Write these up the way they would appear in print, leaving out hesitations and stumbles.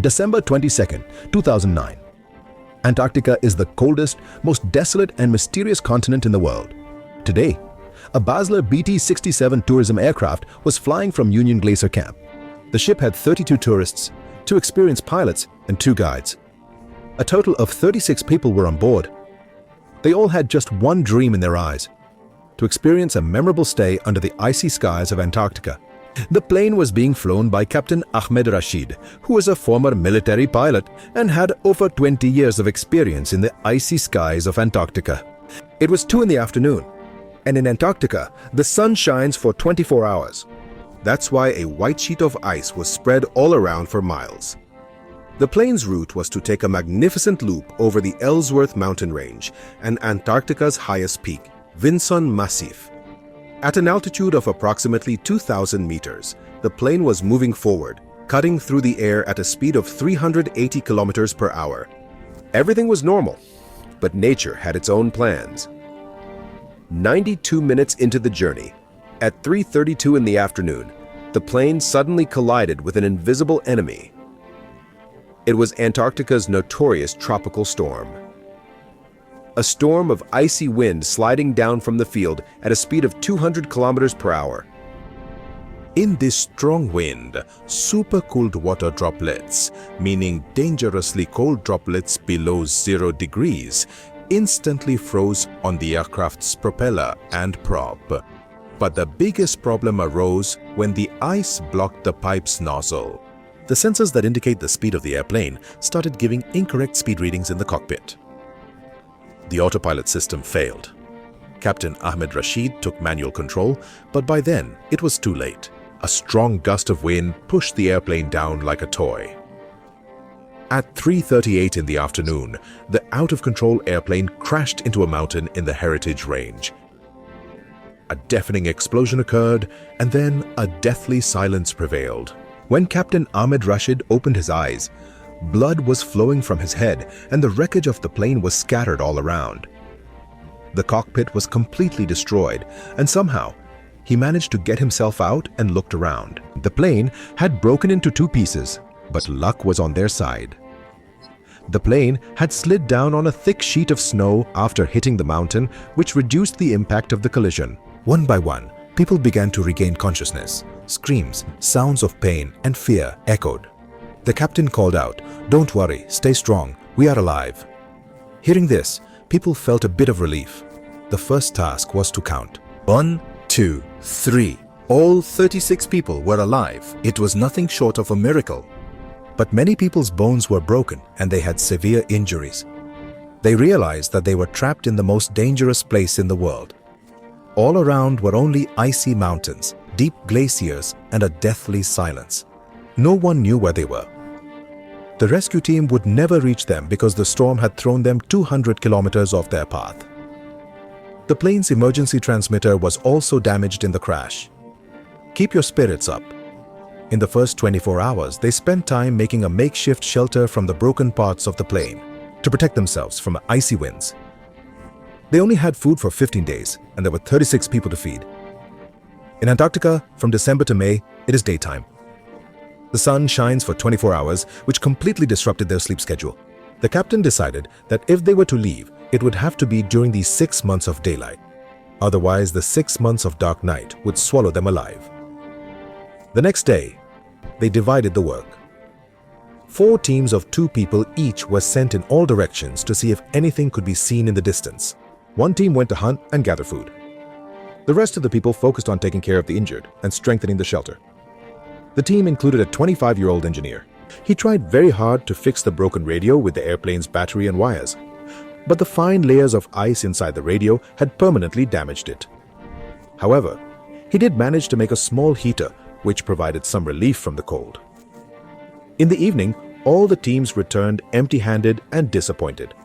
December 22nd, 2009. Antarctica is the coldest, most desolate and mysterious continent in the world. Today, a Basler BT-67 tourism aircraft was flying from Union Glacier Camp. The ship had 32 tourists, 2 experienced pilots, and 2 guides. A total of 36 people were on board. They all had just one dream in their eyes: to experience a memorable stay under the icy skies of Antarctica. The plane was being flown by Captain Ahmed Rashid, who was a former military pilot and had over 20 years of experience in the icy skies of Antarctica. It was 2 in the afternoon, and in Antarctica, the sun shines for 24 hours. That's why a white sheet of ice was spread all around for miles. The plane's route was to take a magnificent loop over the Ellsworth mountain range and Antarctica's highest peak, Vinson Massif. At an altitude of approximately 2,000 meters, the plane was moving forward, cutting through the air at a speed of 380 kilometers per hour. Everything was normal, but nature had its own plans. 92 minutes into the journey, at 3:32 in the afternoon, the plane suddenly collided with an invisible enemy. It was Antarctica's notorious tropical storm. A storm of icy wind sliding down from the field at a speed of 200 kilometers per hour. In this strong wind, supercooled water droplets, meaning dangerously cold droplets below 0 degrees, instantly froze on the aircraft's propeller and prop. But the biggest problem arose when the ice blocked the pipe's nozzle. The sensors that indicate the speed of the airplane started giving incorrect speed readings in the cockpit. The autopilot system failed. Captain Ahmed Rashid took manual control, but by then it was too late. A strong gust of wind pushed the airplane down like a toy. At 3:38 in the afternoon, the out-of-control airplane crashed into a mountain in the Heritage Range. A deafening explosion occurred, and then a deathly silence prevailed. When Captain Ahmed Rashid opened his eyes, blood was flowing from his head and the wreckage of the plane was scattered all around. The cockpit was completely destroyed, and somehow he managed to get himself out and looked around. The plane had broken into 2 pieces, but luck was on their side. The plane had slid down on a thick sheet of snow after hitting the mountain, which reduced the impact of the collision. One by one, people began to regain consciousness. Screams, sounds of pain and fear echoed. The captain called out, "Don't worry, stay strong, we are alive." Hearing this, people felt a bit of relief. The first task was to count. 1, 2, 3. All 36 people were alive. It was nothing short of a miracle. But many people's bones were broken and they had severe injuries. They realized that they were trapped in the most dangerous place in the world. All around were only icy mountains, deep glaciers, and a deathly silence. No one knew where they were. The rescue team would never reach them because the storm had thrown them 200 kilometers off their path. The plane's emergency transmitter was also damaged in the crash. Keep your spirits up. In the first 24 hours, they spent time making a makeshift shelter from the broken parts of the plane to protect themselves from icy winds. They only had food for 15 days, and there were 36 people to feed. In Antarctica, from December to May, it is daytime. The sun shines for 24 hours, which completely disrupted their sleep schedule. The captain decided that if they were to leave, it would have to be during these 6 months of daylight. Otherwise, the 6 months of dark night would swallow them alive. The next day, they divided the work. 4 teams of 2 people each were sent in all directions to see if anything could be seen in the distance. 1 team went to hunt and gather food. The rest of the people focused on taking care of the injured and strengthening the shelter. The team included a 25-year-old engineer. He tried very hard to fix the broken radio with the airplane's battery and wires, but the fine layers of ice inside the radio had permanently damaged it. However, he did manage to make a small heater, which provided some relief from the cold. In the evening, all the teams returned empty-handed and disappointed.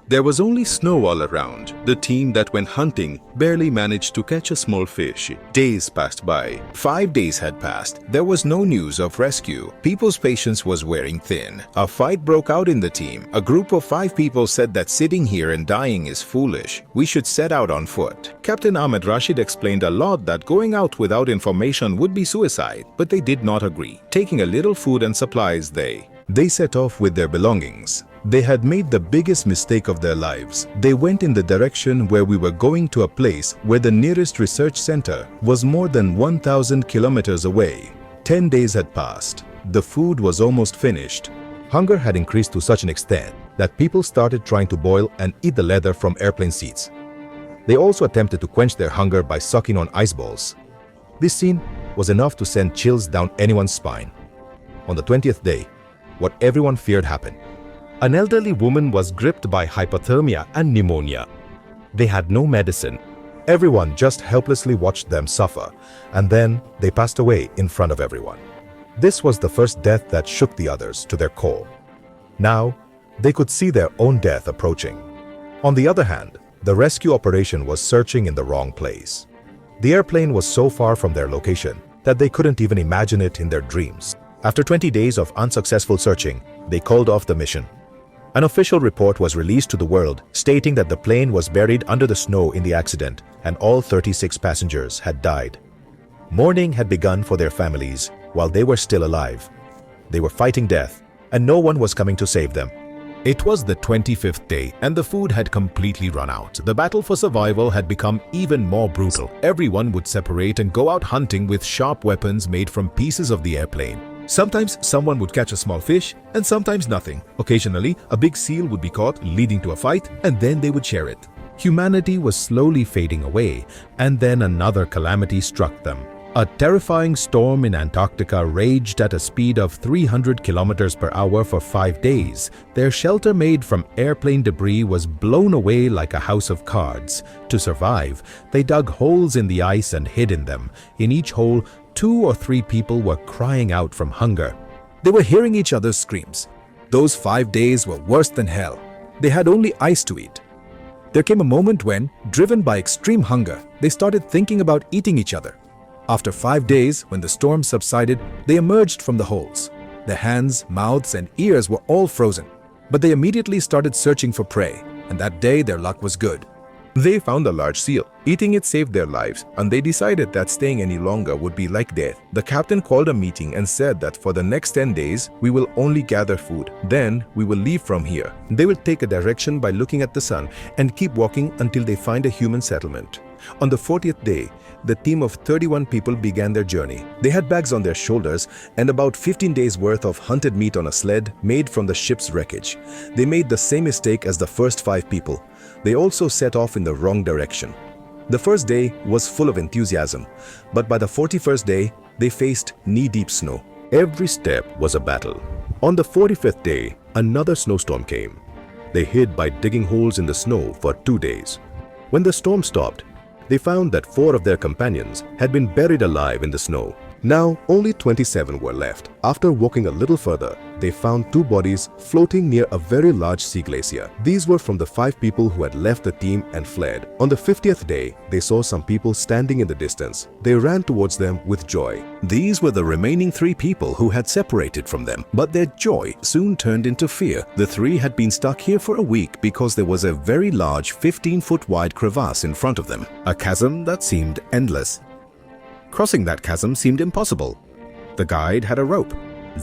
There was only snow all around. The team that went hunting barely managed to catch a small fish. Days passed by. 5 days had passed. There was no news of rescue. People's patience was wearing thin. A fight broke out in the team. A group of 5 people said that sitting here and dying is foolish. We should set out on foot. Captain Ahmed Rashid explained a lot that going out without information would be suicide, but they did not agree. Taking a little food and supplies, they They set off with their belongings. They had made the biggest mistake of their lives. They went in the direction where we were going to a place where the nearest research center was more than 1,000 kilometers away. 10 days had passed. The food was almost finished. Hunger had increased to such an extent that people started trying to boil and eat the leather from airplane seats. They also attempted to quench their hunger by sucking on ice balls. This scene was enough to send chills down anyone's spine. On the 20th day, what everyone feared happened. An elderly woman was gripped by hypothermia and pneumonia. They had no medicine. Everyone just helplessly watched them suffer, and then they passed away in front of everyone. This was the first death that shook the others to their core. Now, they could see their own death approaching. On the other hand, the rescue operation was searching in the wrong place. The airplane was so far from their location that they couldn't even imagine it in their dreams. After 20 days of unsuccessful searching, they called off the mission. An official report was released to the world stating that the plane was buried under the snow in the accident and all 36 passengers had died. Mourning had begun for their families while they were still alive. They were fighting death, and no one was coming to save them. It was the 25th day, and the food had completely run out. The battle for survival had become even more brutal. Everyone would separate and go out hunting with sharp weapons made from pieces of the airplane. Sometimes someone would catch a small fish, and sometimes nothing. Occasionally, a big seal would be caught, leading to a fight, and then they would share it. Humanity was slowly fading away, and then another calamity struck them. A terrifying storm in Antarctica raged at a speed of 300 kilometers per hour for 5 days. Their shelter made from airplane debris was blown away like a house of cards. To survive, they dug holes in the ice and hid in them. In each hole, 2 or 3 people were crying out from hunger. They were hearing each other's screams. Those 5 days were worse than hell. They had only ice to eat. There came a moment when, driven by extreme hunger, they started thinking about eating each other. After 5 days, when the storm subsided, they emerged from the holes. Their hands, mouths, and ears were all frozen. But they immediately started searching for prey, and that day their luck was good. They found a large seal. Eating it saved their lives, and they decided that staying any longer would be like death. The captain called a meeting and said that for the next 10 days, we will only gather food. Then we will leave from here. They will take a direction by looking at the sun and keep walking until they find a human settlement. On the 40th day, the team of 31 people began their journey. They had bags on their shoulders and about 15 days worth of hunted meat on a sled made from the ship's wreckage. They made the same mistake as the first 5 people. They also set off in the wrong direction. The first day was full of enthusiasm, but by the 41st day, they faced knee-deep snow. Every step was a battle. On the 45th day, another snowstorm came. They hid by digging holes in the snow for 2 days. When the storm stopped, they found that 4 of their companions had been buried alive in the snow. Now, only 27 were left. After walking a little further, they found 2 bodies floating near a very large sea glacier. These were from the 5 people who had left the team and fled. On the 50th day, they saw some people standing in the distance. They ran towards them with joy. These were the remaining 3 people who had separated from them, but their joy soon turned into fear. The 3 had been stuck here for a week because there was a very large 15-foot wide crevasse in front of them, a chasm that seemed endless. Crossing that chasm seemed impossible. The guide had a rope.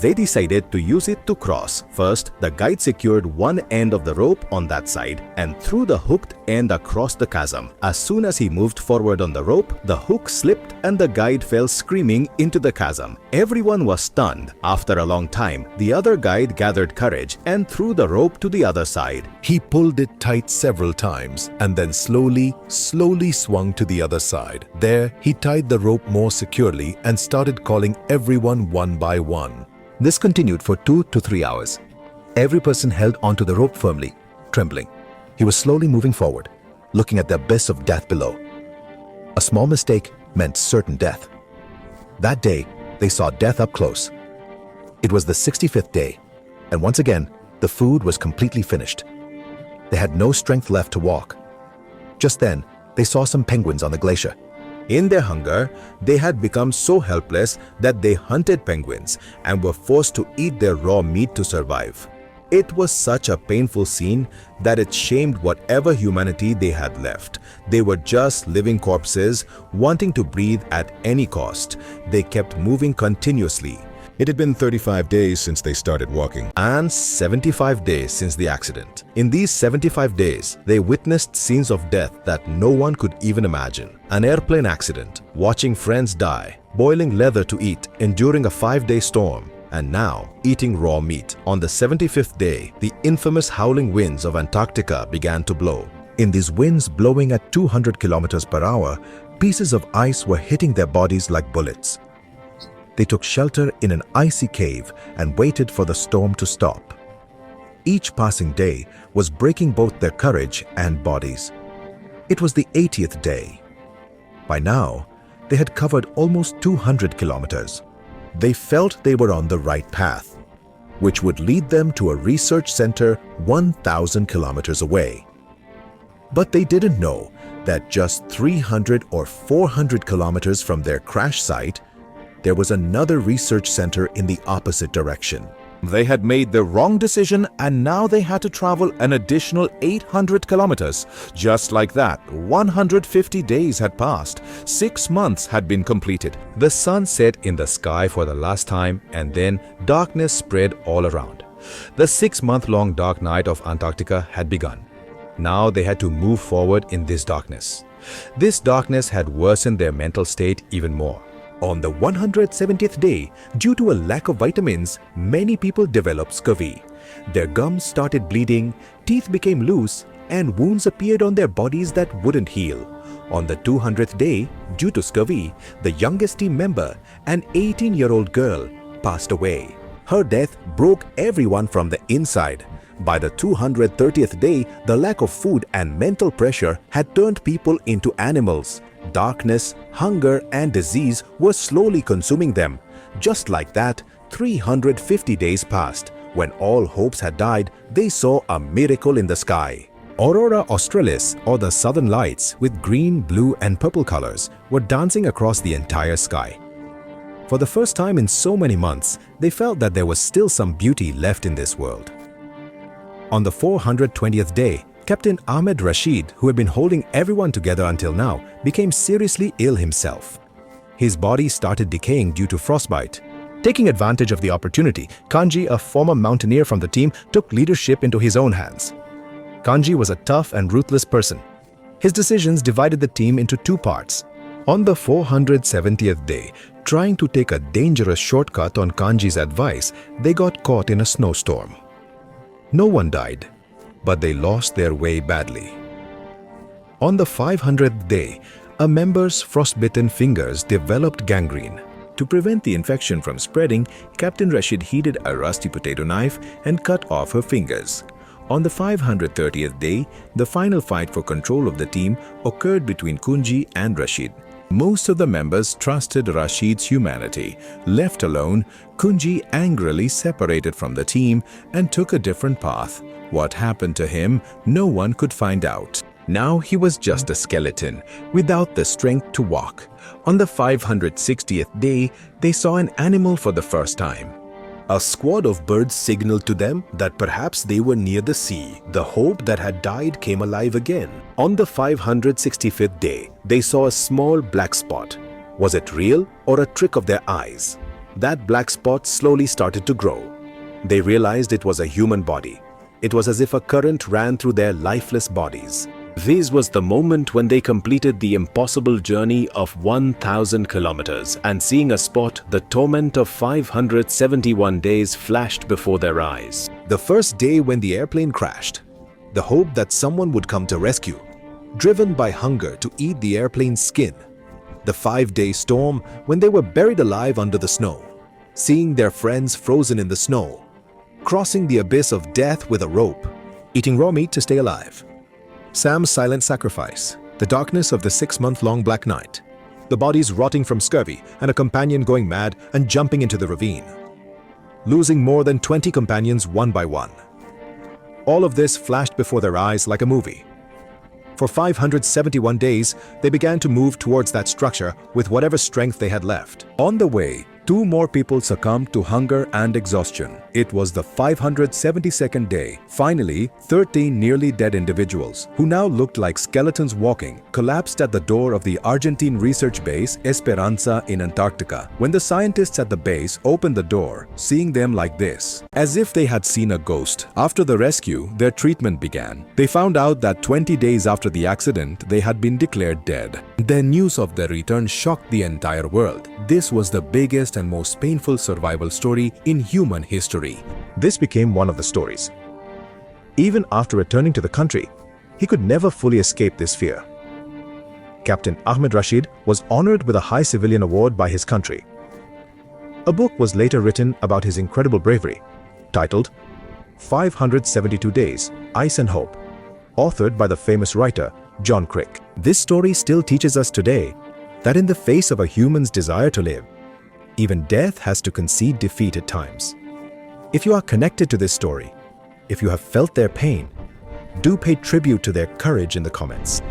They decided to use it to cross. First, the guide secured one end of the rope on that side and threw the hooked end across the chasm. As soon as he moved forward on the rope, the hook slipped and the guide fell screaming into the chasm. Everyone was stunned. After a long time, the other guide gathered courage and threw the rope to the other side. He pulled it tight several times and then slowly swung to the other side. There, he tied the rope more securely and started calling everyone one by one. This continued for 2 to 3 hours. Every person held onto the rope firmly, trembling. He was slowly moving forward, looking at the abyss of death below. A small mistake meant certain death. That day, they saw death up close. It was the 65th day, and once again, the food was completely finished. They had no strength left to walk. Just then, they saw some penguins on the glacier. In their hunger, they had become so helpless that they hunted penguins and were forced to eat their raw meat to survive. It was such a painful scene that it shamed whatever humanity they had left. They were just living corpses, wanting to breathe at any cost. They kept moving continuously. It had been 35 days since they started walking. And 75 days since the accident. In these 75 days, they witnessed scenes of death that no one could even imagine. An airplane accident, watching friends die, boiling leather to eat, enduring a 5-day storm, and now eating raw meat. On the 75th day, the infamous howling winds of Antarctica began to blow. In these winds blowing at 200 kilometers per hour, pieces of ice were hitting their bodies like bullets. They took shelter in an icy cave and waited for the storm to stop. Each passing day was breaking both their courage and bodies. It was the 80th day. By now, they had covered almost 200 kilometers. They felt they were on the right path, which would lead them to a research center 1,000 kilometers away. But they didn't know that just 300 or 400 kilometers from their crash site, there was another research center in the opposite direction. They had made the wrong decision and now they had to travel an additional 800 kilometers. Just like that, 150 days had passed. 6 months had been completed. The sun set in the sky for the last time and then darkness spread all around. The 6-month-long dark night of Antarctica had begun. Now they had to move forward in this darkness. This darkness had worsened their mental state even more. On the 170th day, due to a lack of vitamins, many people developed scurvy. Their gums started bleeding, teeth became loose, and wounds appeared on their bodies that wouldn't heal. On the 200th day, due to scurvy, the youngest team member, an 18-year-old girl, passed away. Her death broke everyone from the inside. By the 230th day, the lack of food and mental pressure had turned people into animals. Darkness, hunger, and disease were slowly consuming them. Just like that, 350 days passed. When all hopes had died, they saw a miracle in the sky. Aurora australis, or the southern lights, with green, blue, and purple colors, were dancing across the entire sky. For the first time in so many months, they felt that there was still some beauty left in this world. On the 420th day, Captain Ahmed Rashid, who had been holding everyone together until now, became seriously ill himself. His body started decaying due to frostbite. Taking advantage of the opportunity, Kanji, a former mountaineer from the team, took leadership into his own hands. Kanji was a tough and ruthless person. His decisions divided the team into 2 parts. On the 470th day, trying to take a dangerous shortcut on Kanji's advice, they got caught in a snowstorm. No one died, but they lost their way badly. On the 500th day, a member's frostbitten fingers developed gangrene. To prevent the infection from spreading, Captain Rashid heated a rusty potato knife and cut off her fingers. On the 530th day, the final fight for control of the team occurred between Kunji and Rashid. Most of the members trusted Rashid's humanity. Left alone, Kunji angrily separated from the team and took a different path. What happened to him, no one could find out. Now he was just a skeleton, without the strength to walk. On the 560th day, they saw an animal for the first time. A squad of birds signaled to them that perhaps they were near the sea. The hope that had died came alive again. On the 565th day, they saw a small black spot. Was it real or a trick of their eyes? That black spot slowly started to grow. They realized it was a human body. It was as if a current ran through their lifeless bodies. This was the moment when they completed the impossible journey of 1,000 kilometers, and seeing a spot, the torment of 571 days flashed before their eyes. The first day when the airplane crashed, the hope that someone would come to rescue, driven by hunger to eat the airplane's skin. The 5-day storm when they were buried alive under the snow, seeing their friends frozen in the snow, crossing the abyss of death with a rope, eating raw meat to stay alive. Sam's silent sacrifice, the darkness of the 6-month-long black night, the bodies rotting from scurvy, and a companion going mad and jumping into the ravine, losing more than 20 companions one by one. All of this flashed before their eyes like a movie. For 571 days, they began to move towards that structure with whatever strength they had left. On the way, 2 more people succumbed to hunger and exhaustion. It was the 572nd day. Finally, 13 nearly dead individuals, who now looked like skeletons walking, collapsed at the door of the Argentine research base Esperanza in Antarctica. When the scientists at the base opened the door, seeing them like this, as if they had seen a ghost. After the rescue, their treatment began. They found out that 20 days after the accident, they had been declared dead. The news of their return shocked the entire world. This was the biggest and most painful survival story in human history. This became one of the stories. Even after returning to the country, he could never fully escape this fear. Captain Ahmed Rashid was honored with a high civilian award by his country. A book was later written about his incredible bravery, titled 572 Days, Ice and Hope, authored by the famous writer John Crick. This story still teaches us today that in the face of a human's desire to live, even death has to concede defeat at times. If you are connected to this story, if you have felt their pain, do pay tribute to their courage in the comments.